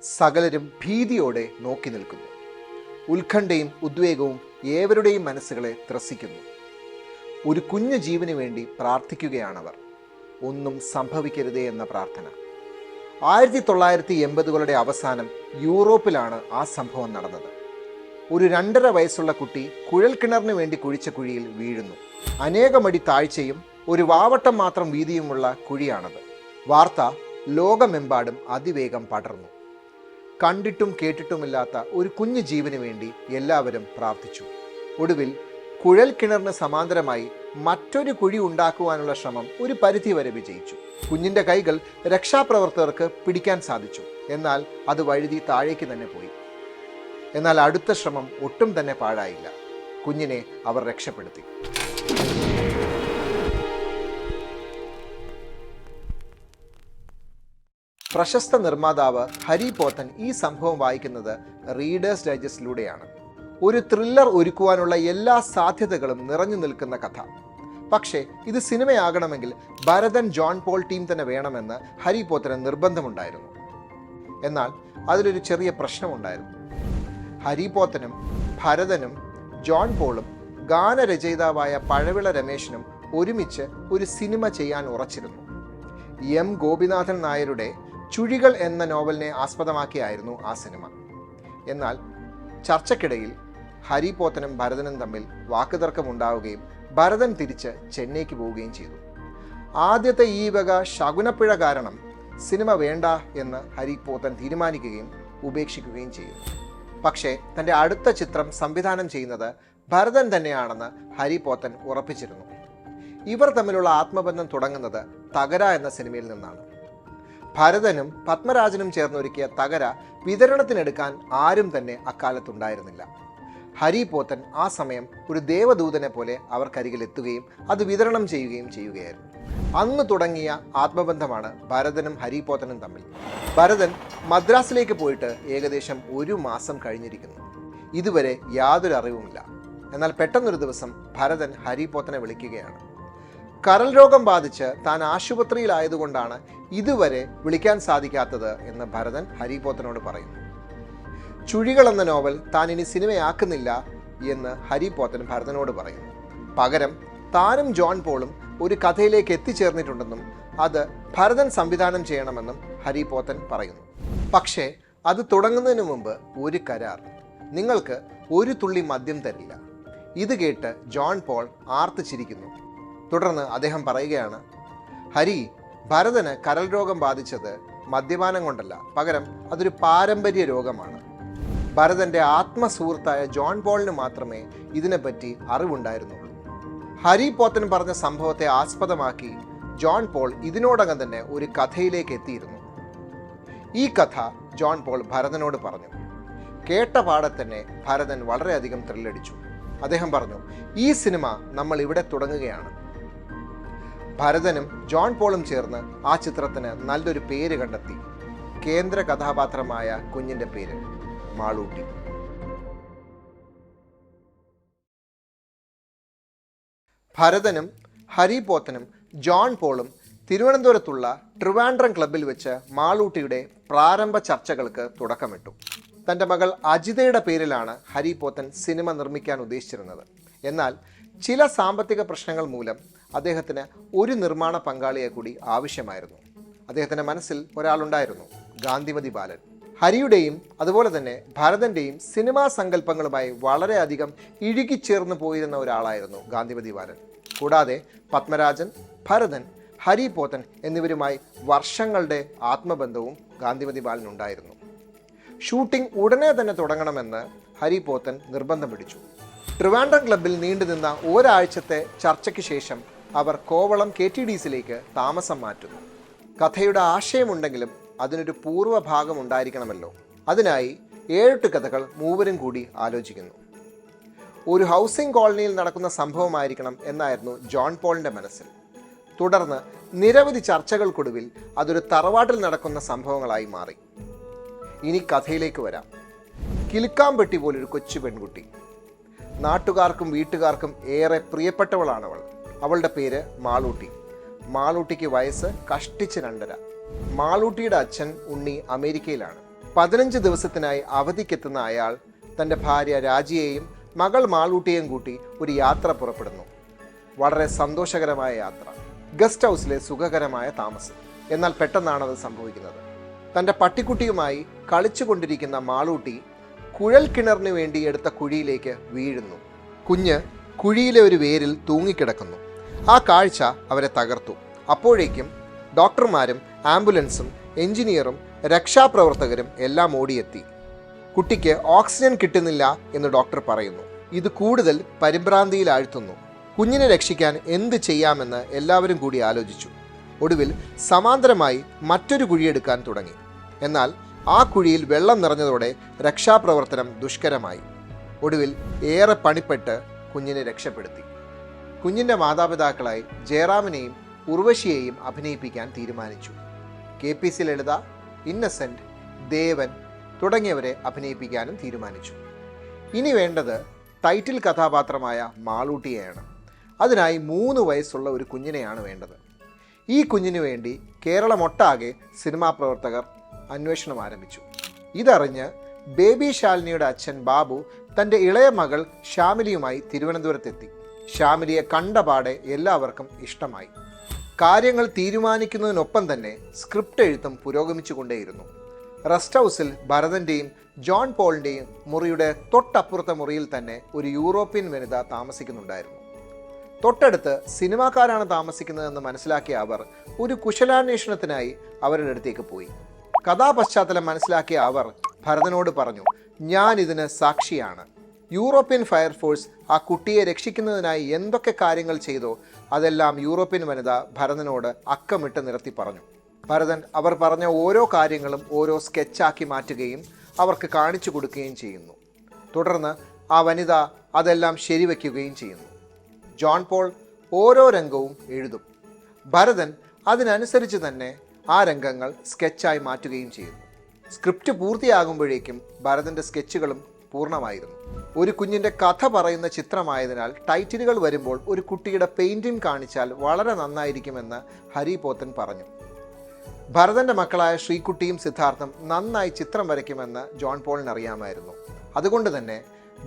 സകലരും ഭീതിയോടെ നോക്കി നിൽക്കുന്നു. ഉത്കണ്ഠയും ഉദ്വേഗവും ഏവരുടെയും മനസ്സുകളെ ത്രസിക്കുന്നു. ഒരു കുഞ്ഞു ജീവന് വേണ്ടി പ്രാർത്ഥിക്കുകയാണവർ. ഒന്നും സംഭവിക്കരുതേ എന്ന പ്രാർത്ഥന. 1980കളുടെ അവസാനം യൂറോപ്പിലാണ് ആ സംഭവം നടന്നത്. ഒരു 2.5 വയസ്സുള്ള കുട്ടി കുഴൽക്കിണറിന് വേണ്ടി കുഴിച്ച കുഴിയിൽ വീഴുന്നു. അനേകമടി താഴ്ചയും ഒരു വാവട്ടം മാത്രം വീതിയുമുള്ള കുഴിയാണത്. വാർത്ത ലോകമെമ്പാടും അതിവേഗം പടർന്നു. കണ്ടിട്ടും കേട്ടിട്ടുമില്ലാത്ത ഒരു കുഞ്ഞു ജീവന് വേണ്ടി എല്ലാവരും പ്രാർത്ഥിച്ചു. ഒടുവിൽ കുഴൽക്കിണറിന് സമാന്തരമായി മറ്റൊരു കുഴി ഉണ്ടാക്കുവാനുള്ള ശ്രമം ഒരു പരിധിവരെ വിജയിച്ചു. കുഞ്ഞിൻ്റെ കൈകൾ രക്ഷാപ്രവർത്തകർക്ക് പിടിക്കാൻ സാധിച്ചു. എന്നാൽ അത് വഴുതി താഴേക്ക് തന്നെ പോയി. എന്നാൽ അടുത്ത ശ്രമം ഒട്ടും തന്നെ പാഴായില്ല. കുഞ്ഞിനെ അവർ രക്ഷപ്പെടുത്തി. പ്രശസ്ത നിർമ്മാതാവ് ഹരി പോത്തൻ ഈ സംഭവം വായിക്കുന്നത് റീഡേഴ്സ് ഡൈജസ്റ്റിലൂടെയാണ്. ഒരു ത്രില്ലർ ഒരുക്കുവാനുള്ള എല്ലാ സാധ്യതകളും നിറഞ്ഞു നിൽക്കുന്ന കഥ. പക്ഷേ ഇത് സിനിമയാകണമെങ്കിൽ ഭരതൻ ജോൺ പോൾ ടീം തന്നെ വേണമെന്ന് ഹരി പോത്തന് നിർബന്ധമുണ്ടായിരുന്നു. എന്നാൽ അതിലൊരു ചെറിയ പ്രശ്നമുണ്ടായിരുന്നു. ഹരി പോത്തനും ഭരതനും ജോൺ പോളും ഗാനരചയിതാവായ പഴവിള രമേശനും ഒരുമിച്ച് ഒരു സിനിമ ചെയ്യാൻ ഉറച്ചിരുന്നു. എം ഗോപിനാഥൻ നായരുടെ ചുഴികൾ എന്ന നോവലിനെ ആസ്പദമാക്കിയായിരുന്നു ആ സിനിമ. എന്നാൽ ചർച്ചയ്ക്കിടയിൽ ഹരി പോത്തനും ഭരതനും തമ്മിൽ വാക്കുതർക്കമുണ്ടാവുകയും ഭരതൻ തിരിച്ച് ചെന്നൈക്ക് പോവുകയും ചെയ്തു. ആദ്യത്തെ ഈ വക ശകുനപ്പിഴ കാരണം സിനിമ വേണ്ട എന്ന് ഹരി പോത്തൻ തീരുമാനിക്കുകയും ഉപേക്ഷിക്കുകയും ചെയ്തു. പക്ഷേ തൻ്റെ അടുത്ത ചിത്രം സംവിധാനം ചെയ്യുന്നത് ഭരതൻ തന്നെയാണെന്ന് ഹരി പോത്തൻ ഉറപ്പിച്ചിരുന്നു. ഇവർ തമ്മിലുള്ള ആത്മബന്ധം തുടങ്ങുന്നത് തകര എന്ന സിനിമയിൽ നിന്നാണ്. ഭരതനും പത്മരാജനും ചേർന്നൊരുക്കിയ തകര വിതരണത്തിനെടുക്കാൻ ആരും തന്നെ അക്കാലത്തുണ്ടായിരുന്നില്ല. ഹരി പോത്തൻ ആ സമയം ഒരു ദേവദൂതനെ പോലെ അവർക്കരികിൽ എത്തുകയും അത് വിതരണം ചെയ്യുകയായിരുന്നു. അന്ന് തുടങ്ങിയ ആത്മബന്ധമാണ് ഭരതനും ഹരി പോത്തനും തമ്മിൽ. ഭരതൻ മദ്രാസിലേക്ക് പോയിട്ട് ഏകദേശം 1 മാസം കഴിഞ്ഞിരിക്കുന്നു. ഇതുവരെ യാതൊരു അറിവുമില്ല. എന്നാൽ പെട്ടെന്നൊരു ദിവസം ഭരതൻ ഹരി പോത്തനെ വിളിക്കുകയാണ്. കരൾ രോഗം ബാധിച്ച് താൻ ആശുപത്രിയിലായതുകൊണ്ടാണ് ഇതുവരെ വിളിക്കാൻ സാധിക്കാത്തത് എന്ന് ഭരതൻ ഹരി പോത്തനോട് പറയുന്നു. ചുഴികൾ എന്ന നോവൽ താൻ ഇനി സിനിമയാക്കുന്നില്ല എന്ന് ഹരി പോത്തൻ ഭരതനോട് പറയുന്നു. പകരം താനും ജോൺ പോളും ഒരു കഥയിലേക്ക് എത്തിച്ചേർന്നിട്ടുണ്ടെന്നും അത് ഭരതൻ സംവിധാനം ചെയ്യണമെന്നും ഹരി പോത്തൻ പറയുന്നു. പക്ഷേ അത് തുടങ്ങുന്നതിന് മുമ്പ് ഒരു കരാർ: നിങ്ങൾക്ക് ഒരു തുള്ളി മദ്യം തരില്ല. ഇത് കേട്ട് ജോൺ പോൾ ആർത്ത് ചിരിക്കുന്നു. തുടർന്ന് അദ്ദേഹം പറയുകയാണ്, ഹരി, ഭരതന് കരൾ രോഗം ബാധിച്ചത് മദ്യപാനം കൊണ്ടല്ല, പകരം അതൊരു പാരമ്പര്യ രോഗമാണ്. ഭരതൻ്റെ ആത്മസുഹൃത്തായ ജോൺ പോളിന് മാത്രമേ ഇതിനെപ്പറ്റി അറിവുണ്ടായിരുന്നുള്ളൂ. ഹരി പോത്തൻ പറഞ്ഞ സംഭവത്തെ ആസ്പദമാക്കി ജോൺ പോൾ ഇതിനോടകം തന്നെ ഒരു കഥയിലേക്ക് എത്തിയിരുന്നു. ഈ കഥ ജോൺ പോൾ ഭരതനോട് പറഞ്ഞു. കേട്ട പാടെ തന്നെ ഭരതൻ വളരെയധികം ത്രില്ലടിച്ചു. അദ്ദേഹം പറഞ്ഞു, ഈ സിനിമ നമ്മൾ ഇവിടെ തുടങ്ങുകയാണ്. ഭരതനും ജോൺ പോളും ചേർന്ന് ആ ചിത്രത്തിന് നല്ലൊരു പേര് കണ്ടെത്തി. കേന്ദ്ര കഥാപാത്രമായ കുഞ്ഞിൻ്റെ പേര് മാളൂട്ടി. ഭരതനും ഹരി പോത്തനും ജോൺ പോളും തിരുവനന്തപുരത്തുള്ള ട്രിവാൻഡ്രം ക്ലബ്ബിൽ വെച്ച് മാളൂട്ടിയുടെ പ്രാരംഭ ചർച്ചകൾക്ക് തുടക്കമിട്ടു. തൻ്റെ മകൾ അജിതയുടെ പേരിലാണ് ഹരി പോത്തൻ സിനിമ നിർമ്മിക്കാൻ ഉദ്ദേശിച്ചിരുന്നത്. എന്നാൽ ചില സാമ്പത്തിക പ്രശ്നങ്ങൾ മൂലം അദ്ദേഹത്തിന് ഒരു നിർമ്മാണ പങ്കാളിയെ കൂടി ആവശ്യമായിരുന്നു. അദ്ദേഹത്തിൻ്റെ മനസ്സിൽ ഒരാളുണ്ടായിരുന്നു, ഗാന്ധിമതി ബാലൻ. ഹരിയുടെയും അതുപോലെ തന്നെ ഭരതൻ്റെയും സിനിമാ സങ്കല്പങ്ങളുമായി വളരെയധികം ഇഴുകിച്ചേർന്ന് പോയിരുന്ന ഒരാളായിരുന്നു ഗാന്ധിമതി ബാലൻ. കൂടാതെ പത്മരാജൻ, ഭരതൻ, ഹരി പോത്തൻ എന്നിവരുമായി വർഷങ്ങളുടെ ആത്മബന്ധവും ഗാന്ധിമതി ബാലനുണ്ടായിരുന്നു. ഷൂട്ടിംഗ് ഉടനെ തന്നെ തുടങ്ങണമെന്ന് ഹരി പോത്തൻ നിർബന്ധം പിടിച്ചു. ട്രിവാൻഡ്രം ക്ലബ്ബിൽ നീണ്ടുനിന്ന ഒരാഴ്ചത്തെ ചർച്ചയ്ക്ക് ശേഷം അവർ കോവളം KTDCയിലേക്ക് താമസം മാറ്റുന്നു. കഥയുടെ ആശയമുണ്ടെങ്കിലും അതിനൊരു പൂർവ്വഭാഗം ഉണ്ടായിരിക്കണമല്ലോ. അതിനായി 7 കഥകൾ മൂവരും കൂടി ആലോചിക്കുന്നു. ഒരു ഹൗസിംഗ് കോളനിയിൽ നടക്കുന്ന സംഭവമായിരിക്കണം എന്നായിരുന്നു ജോൺ പോളിൻ്റെ മനസ്സിൽ. തുടർന്ന് നിരവധി ചർച്ചകൾക്കൊടുവിൽ അതൊരു തറവാട്ടിൽ നടക്കുന്ന സംഭവങ്ങളായി മാറി. ഇനി കഥയിലേക്ക് വരാം. കിലുക്കാമ്പെട്ടി പോലൊരു കൊച്ചു പെൺകുട്ടി. നാട്ടുകാർക്കും വീട്ടുകാർക്കും ഏറെ പ്രിയപ്പെട്ടവളാണവൾ. അവളുടെ പേര് മാളൂട്ടി. മാളൂട്ടിക്ക് വയസ്സ് കഷ്ടിച്ച് 2.5. മാളൂട്ടിയുടെ അച്ഛൻ ഉണ്ണി അമേരിക്കയിലാണ്. 15 ദിവസത്തിനായി അവധിക്കെത്തുന്ന അയാൾ തൻ്റെ ഭാര്യ രാജിയെയും മകൾ മാളൂട്ടിയെയും കൂട്ടി ഒരു യാത്ര പുറപ്പെടുന്നു. വളരെ സന്തോഷകരമായ യാത്ര, ഗസ്റ്റ് ഹൗസിലെ സുഖകരമായ താമസം. എന്നാൽ പെട്ടെന്നാണത് സംഭവിക്കുന്നത്. തൻ്റെ പട്ടിക്കുട്ടിയുമായി കളിച്ചുകൊണ്ടിരിക്കുന്ന മാളൂട്ടി കുഴൽ കിണറിന് വേണ്ടി എടുത്ത കുഴിയിലേക്ക് വീഴുന്നു. കുഞ്ഞ് കുഴിയിലെ ഒരു വേരിൽ തൂങ്ങിക്കിടക്കുന്നു. ആ കാഴ്ച അവരെ തകർത്തു. അപ്പോഴേക്കും ഡോക്ടർമാരും ആംബുലൻസും എഞ്ചിനീയറും രക്ഷാപ്രവർത്തകരും എല്ലാം ഓടിയെത്തി. കുട്ടിക്ക് ഓക്സിജൻ കിട്ടുന്നില്ല എന്ന് ഡോക്ടർ പറയുന്നു. ഇത് കൂടുതൽ പരിഭ്രാന്തിയിലാഴ്ത്തുന്നു. കുഞ്ഞിനെ രക്ഷിക്കാൻ എന്ത് ചെയ്യാമെന്ന് എല്ലാവരും കൂടി ആലോചിച്ചു. ഒടുവിൽ സമാന്തരമായി മറ്റൊരു കുഴിയെടുക്കാൻ തുടങ്ങി. എന്നാൽ ആ കുഴിയിൽ വെള്ളം നിറഞ്ഞതോടെ രക്ഷാപ്രവർത്തനം ദുഷ്കരമായി. ഒടുവിൽ ഏറെ പണിപ്പെട്ട് കുഞ്ഞിനെ രക്ഷപ്പെടുത്തി. കുഞ്ഞിൻ്റെ മാതാപിതാക്കളായി ജയറാമിനെയും ഉർവശിയെയും അഭിനയിപ്പിക്കാൻ തീരുമാനിച്ചു. KPC ലളിത, ഇന്നസെന്റ്, ദേവൻ തുടങ്ങിയവരെ അഭിനയിപ്പിക്കാനും തീരുമാനിച്ചു. ഇനി വേണ്ടത് ടൈറ്റിൽ കഥാപാത്രമായ മാളൂട്ടിയെയാണ്. അതിനായി 3 വയസ്സുള്ള ഒരു കുഞ്ഞിനെയാണ് വേണ്ടത്. ഈ കുഞ്ഞിനു വേണ്ടി കേരളമൊട്ടാകെ സിനിമാ പ്രവർത്തകർ അന്വേഷണം ആരംഭിച്ചു. ഇതറിഞ്ഞ് ബേബി ശാലിനിയുടെ അച്ഛൻ ബാബു തൻ്റെ ഇളയ മകൾ ശ്യാമിലിയുമായി തിരുവനന്തപുരത്തെത്തി. ശ്യാമിലിയെ കണ്ടപാടെ എല്ലാവർക്കും ഇഷ്ടമായി. കാര്യങ്ങൾ തീരുമാനിക്കുന്നതിനൊപ്പം തന്നെ സ്ക്രിപ്റ്റ് എഴുത്തും പുരോഗമിച്ചുകൊണ്ടേയിരുന്നു. റെസ്റ്റ് ഹൗസിൽ ഭരതൻ്റെയും ജോൺ പോളിൻ്റെയും മുറിയുടെ തൊട്ടപ്പുറത്തെ മുറിയിൽ തന്നെ ഒരു യൂറോപ്യൻ വനിത താമസിക്കുന്നുണ്ടായിരുന്നു. തൊട്ടടുത്ത് സിനിമാക്കാരാണ് താമസിക്കുന്നതെന്ന് മനസ്സിലാക്കിയ അവർ ഒരു കുശലാന്വേഷണത്തിനായി അവരുടെ അടുത്തേക്ക് പോയി. കഥാപശ്ചാത്തലം മനസ്സിലാക്കിയ അവർ ഭരതനോട് പറഞ്ഞു, ഞാൻ ഇതിന് സാക്ഷിയാണ്. യൂറോപ്യൻ ഫയർഫോഴ്സ് ആ കുട്ടിയെ രക്ഷിക്കുന്നതിനായി എന്തൊക്കെ കാര്യങ്ങൾ ചെയ്തോ അതെല്ലാം യൂറോപ്യൻ വനിത ഭരതനോട് അക്കമിട്ട് നിരത്തി പറഞ്ഞു. ഭരതൻ അവർ പറഞ്ഞ ഓരോ കാര്യങ്ങളും ഓരോ സ്കെച്ചാക്കി മാറ്റുകയും അവർക്ക് കാണിച്ചു കൊടുക്കുകയും ചെയ്യുന്നു. തുടർന്ന് ആ വനിത അതെല്ലാം ശരിവയ്ക്കുകയും ചെയ്യുന്നു. ജോൺ പോൾ ഓരോ രംഗവും എഴുതും. ഭരതൻ അതിനനുസരിച്ച് തന്നെ ആ രംഗങ്ങൾ സ്കെച്ചായി മാറ്റുകയും ചെയ്യുന്നു. സ്ക്രിപ്റ്റ് പൂർത്തിയാകുമ്പോഴേക്കും ഭരതൻ്റെ സ്കെച്ചുകളും പൂർണ്ണമായിരുന്നു. ഒരു കുഞ്ഞിൻ്റെ കഥ പറയുന്ന ചിത്രമായതിനാൽ ടൈറ്റിലുകൾ വരുമ്പോൾ ഒരു കുട്ടിയുടെ പെയിൻറ്റിംഗ് കാണിച്ചാൽ വളരെ നന്നായിരിക്കുമെന്ന് ഹരി പോത്തൻ പറഞ്ഞു. ഭരതൻ്റെ മക്കളായ ശ്രീകുട്ടിയും സിദ്ധാർത്ഥും നന്നായി ചിത്രം വരയ്ക്കുമെന്ന് ജോൺ പോളിന് അറിയാമായിരുന്നു. അതുകൊണ്ട് തന്നെ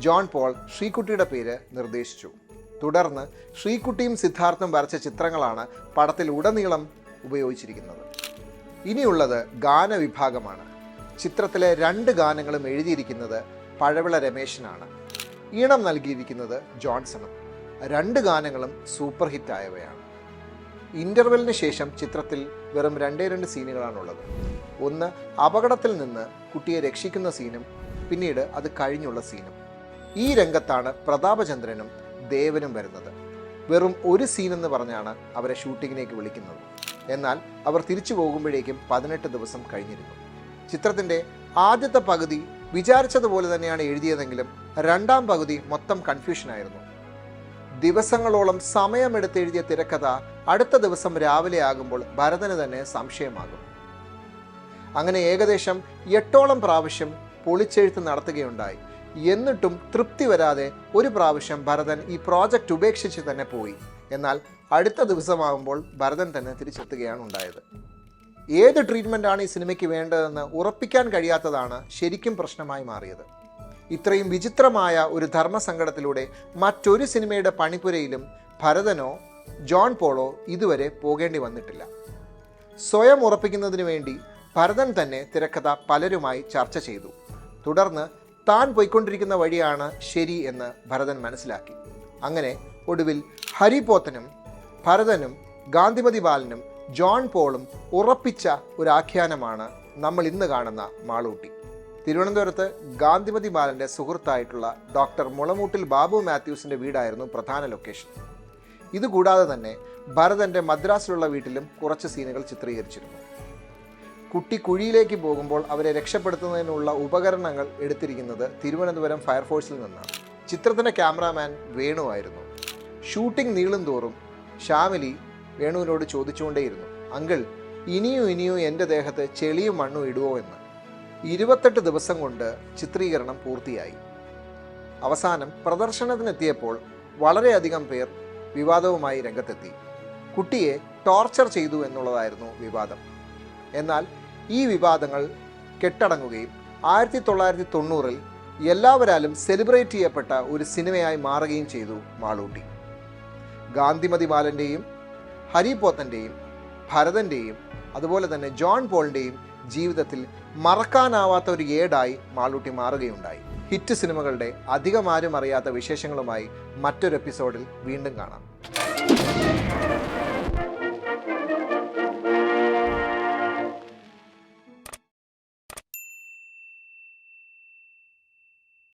ജോൺ പോൾ ശ്രീകുട്ടിയുടെ പേര് നിർദ്ദേശിച്ചു. തുടർന്ന് ശ്രീകുട്ടിയും സിദ്ധാർത്ഥും വരച്ച ചിത്രങ്ങളാണ് പടത്തിൽ ഉടനീളം ഉപയോഗിച്ചിരിക്കുന്നത്. ഇനിയുള്ളത് ഗാനവിഭാഗമാണ്. ചിത്രത്തിലെ 2 ഗാനങ്ങളും എഴുതിയിരിക്കുന്നത് പഴവിള രമേശനാണ്. ഈണം നൽകിയിരിക്കുന്നത് ജോൺസണും. 2 ഗാനങ്ങളും സൂപ്പർ ഹിറ്റായവയാണ്. ഇൻ്റർവെല്ലിന് ശേഷം ചിത്രത്തിൽ വെറും 2 സീനുകളാണുള്ളത്. ഒന്ന് അപകടത്തിൽ നിന്ന് കുട്ടിയെ രക്ഷിക്കുന്ന സീനും പിന്നീട് അത് കഴിഞ്ഞുള്ള സീനും. ഈ രംഗത്താണ് പ്രതാപചന്ദ്രനും ദേവനും വരുന്നത്. വെറും ഒരു സീനെന്ന് പറഞ്ഞാണ് അവരെ ഷൂട്ടിങ്ങിലേക്ക് വിളിക്കുന്നത്. എന്നാൽ അവർ തിരിച്ചു പോകുമ്പോഴേക്കും 18 ദിവസം കഴിഞ്ഞിരുന്നു. ചിത്രത്തിൻ്റെ ആദ്യത്തെ പകുതി വിചാരിച്ചതുപോലെ തന്നെയാണ് എഴുതിയതെങ്കിലും 2ാം പകുതി മൊത്തം കൺഫ്യൂഷനായിരുന്നു. ദിവസങ്ങളോളം സമയമെടുത്തെഴുതിയ തിരക്കഥ അടുത്ത ദിവസം രാവിലെ ആകുമ്പോൾ ഭരതന് തന്നെ സംശയമാകും. അങ്ങനെ ഏകദേശം 8ഓളം പ്രാവശ്യം പൊളിച്ചെഴുത്ത് നടത്തുകയുണ്ടായി. എന്നിട്ടും തൃപ്തി വരാതെ ഒരു പ്രാവശ്യം ഭരതൻ ഈ പ്രോജക്റ്റ് ഉപേക്ഷിച്ച് തന്നെ പോയി. എന്നാൽ അടുത്ത ദിവസമാകുമ്പോൾ ഭരതൻ തന്നെ തിരിച്ചെത്തുകയാണ് ഉണ്ടായത്. ഏത് ട്രീറ്റ്മെൻറ്റാണ് ഈ സിനിമയ്ക്ക് വേണ്ടതെന്ന് ഉറപ്പിക്കാൻ കഴിയാത്തതാണ് ശരിക്കും പ്രശ്നമായി മാറിയത്. ഇത്രയും വിചിത്രമായ ഒരു ധർമ്മസങ്കടത്തിലൂടെ മറ്റൊരു സിനിമയുടെ പണിപ്പുരയിലും ഭരതനോ ജോൺ പോളോ ഇതുവരെ പോകേണ്ടി വന്നിട്ടില്ല. സ്വയം ഉറപ്പിക്കുന്നതിന് വേണ്ടി ഭരതൻ തന്നെ തിരക്കഥ പലരുമായി ചർച്ച ചെയ്തു. തുടർന്ന് താൻ പോയിക്കൊണ്ടിരിക്കുന്ന വഴിയാണ് ശരി എന്ന് ഭരതൻ മനസ്സിലാക്കി. അങ്ങനെ ഒടുവിൽ ഹരി പോത്തനും ഭരതനും ഗാന്ധിമതി ബാലനും ജോൺ പോളും ഉറപ്പിച്ച ഒരു ആഖ്യാനമാണ് നമ്മൾ ഇന്ന് കാണുന്ന മാളൂട്ടി. തിരുവനന്തപുരത്ത് ഗാന്ധിമതി ബാലൻ്റെ സുഹൃത്തായിട്ടുള്ള ഡോക്ടർ മുളമൂട്ടിൽ ബാബു മാത്യൂസിൻ്റെ വീടായിരുന്നു പ്രധാന ലൊക്കേഷൻ. ഇതുകൂടാതെ തന്നെ ഭരതൻ്റെ മദ്രാസിലുള്ള വീട്ടിലും കുറച്ച് സീനുകൾ ചിത്രീകരിച്ചിരുന്നു. കുട്ടി കുഴിയിലേക്ക് പോകുമ്പോൾ അവരെ രക്ഷപ്പെടുത്തുന്നതിനുള്ള ഉപകരണങ്ങൾ എടുത്തിരിക്കുന്നത് തിരുവനന്തപുരം ഫയർഫോഴ്സിൽ നിന്നാണ്. ചിത്രത്തിൻ്റെ ക്യാമറാമാൻ വേണുവായിരുന്നു. ഷൂട്ടിംഗ് നീളും തോറും ശ്യാമിലി വേണുവിനോട് ചോദിച്ചുകൊണ്ടേയിരുന്നു, അങ്കിൾ ഇനിയും എൻ്റെ ദേഹത്ത് ചെളിയും മണ്ണും ഇടുവോ എന്ന്. 28 ദിവസം കൊണ്ട് ചിത്രീകരണം പൂർത്തിയായി. അവസാനം പ്രദർശനത്തിനെത്തിയപ്പോൾ വളരെയധികം പേർ വിവാദവുമായി രംഗത്തെത്തി. കുട്ടിയെ ടോർച്ചർ ചെയ്തു എന്നുള്ളതായിരുന്നു വിവാദം. എന്നാൽ ഈ വിവാദങ്ങൾ കെട്ടടങ്ങുകയും 1990-ൽ എല്ലാവരാലും സെലിബ്രേറ്റ് ചെയ്യപ്പെട്ട ഒരു സിനിമയായി മാറുകയും ചെയ്തു മാളൂട്ടി. ഗാന്ധിമതി ബാലൻ്റെയും ഹരി പോത്തൻ്റെയും ഭരതൻ്റെയും അതുപോലെ തന്നെ ജോൺ പോളിൻ്റെയും ജീവിതത്തിൽ മറക്കാനാവാത്ത ഒരു ഏടായി മാളൂട്ടി മാറുകയുണ്ടായി. ഹിറ്റ് സിനിമകളുടെ അധികമാരും അറിയാത്ത വിശേഷങ്ങളുമായി മറ്റൊരു എപ്പിസോഡിൽ വീണ്ടും കാണാം.